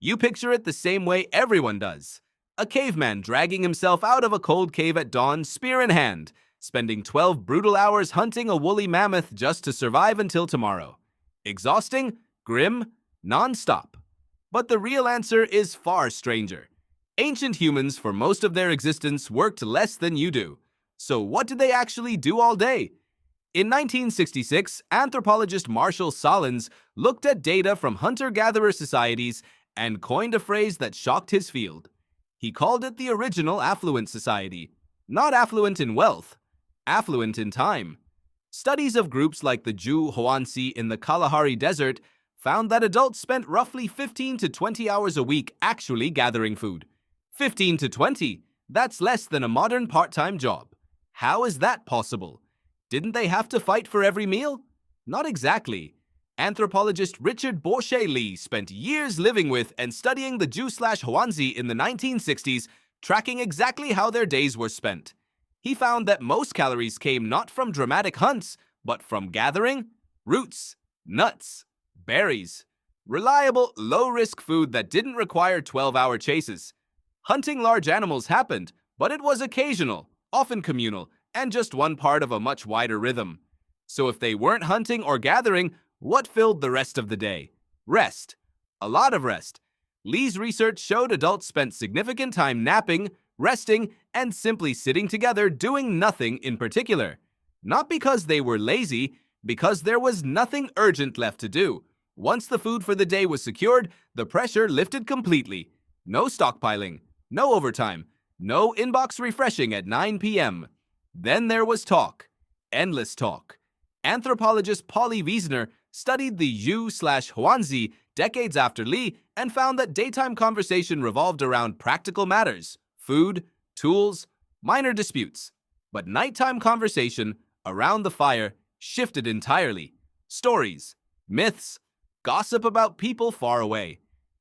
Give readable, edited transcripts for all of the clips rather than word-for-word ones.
You picture it the same way everyone does. A caveman dragging himself out of a cold cave at dawn, spear in hand, spending 12 brutal hours hunting a woolly mammoth just to survive until tomorrow. Exhausting, grim, non-stop. But the real answer is far stranger. Ancient humans, for most of their existence, worked less than you do. So what did they actually do all day? In 1966, anthropologist Marshall Sahlins looked at data from hunter-gatherer societies and coined a phrase that shocked his field. He called it the original affluent society. Not affluent in wealth, affluent in time. Studies of groups like the Jew Hoansi in the Kalahari Desert found that adults spent roughly 15 to 20 hours a week actually gathering food. 15 to 20, that's less than a modern part-time job. How is that possible? Didn't they have to fight for every meal? Not exactly. Anthropologist Richard Borshay-Lee spent years living with and studying the Jew/Hoansi in the 1960s, tracking exactly how their days were spent. He found that most calories came not from dramatic hunts, but from gathering, roots, nuts, berries, reliable, low-risk food that didn't require 12-hour chases. Hunting large animals happened, but it was occasional, often communal, and just one part of a much wider rhythm. So if they weren't hunting or gathering, what filled the rest of the day? Rest. A lot of rest. Lee's research showed adults spent significant time napping, resting, and simply sitting together doing nothing in particular. Not because they were lazy, because there was nothing urgent left to do. Once the food for the day was secured, the pressure lifted completely. No stockpiling, no overtime, no inbox refreshing at 9 p.m. Then there was talk. Endless talk. Anthropologist Wiessner studied the Jew/Hoansi decades after Lee and found that daytime conversation revolved around practical matters, food, tools, minor disputes. But nighttime conversation, around the fire, shifted entirely. Stories, myths, gossip about people far away.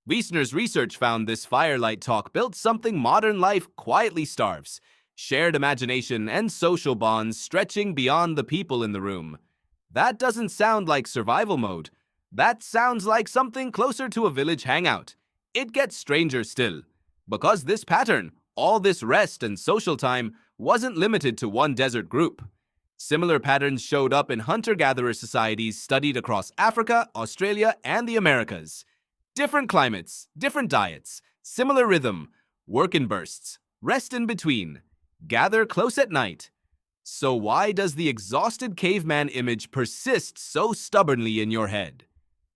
Wiessner's research found this firelight talk built something modern life quietly starves. Shared imagination and social bonds stretching beyond the people in the room. That doesn't sound like survival mode. That sounds like something closer to a village hangout. It gets stranger still. Because this pattern, all this rest and social time, wasn't limited to one desert group. Similar patterns showed up in hunter-gatherer societies studied across Africa, Australia, and the Americas. Different climates, different diets, similar rhythm, work in bursts, rest in between, gather close at night. So why does the exhausted caveman image persist so stubbornly in your head?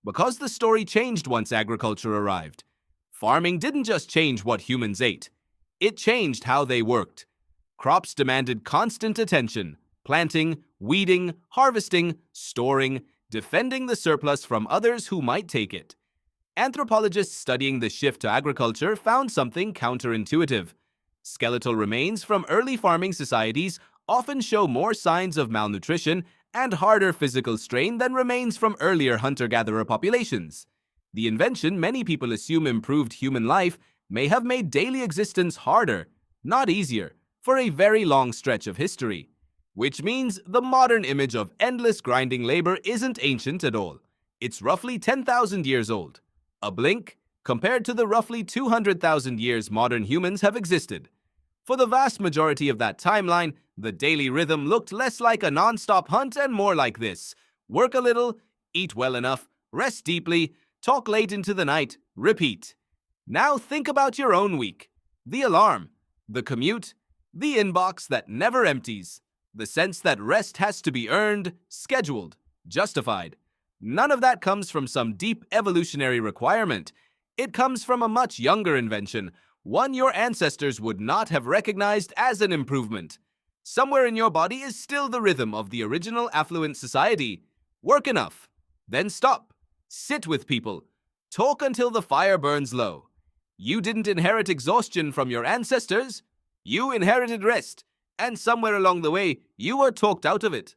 Because the story changed once agriculture arrived. Farming didn't just change what humans ate. It changed how they worked. Crops demanded constant attention, planting, weeding, harvesting, storing, defending the surplus from others who might take it. Anthropologists studying the shift to agriculture found something counterintuitive. Skeletal remains from early farming societies often show more signs of malnutrition and harder physical strain than remains from earlier hunter-gatherer populations. The invention many people assume improved human life may have made daily existence harder, not easier, for a very long stretch of history. Which means the modern image of endless grinding labor isn't ancient at all. It's roughly 10,000 years old. A blink compared to the roughly 200,000 years modern humans have existed. For the vast majority of that timeline, the daily rhythm looked less like a non-stop hunt and more like this. Work a little, eat well enough, rest deeply, talk late into the night, repeat. Now think about your own week. The alarm, the commute, the inbox that never empties, the sense that rest has to be earned, scheduled, justified. None of that comes from some deep evolutionary requirement. It comes from a much younger invention, one your ancestors would not have recognized as an improvement. Somewhere in your body is still the rhythm of the original affluent society. Work enough, then stop. Sit with people. Talk until the fire burns low. You didn't inherit exhaustion from your ancestors. You inherited rest, and somewhere along the way, you were talked out of it.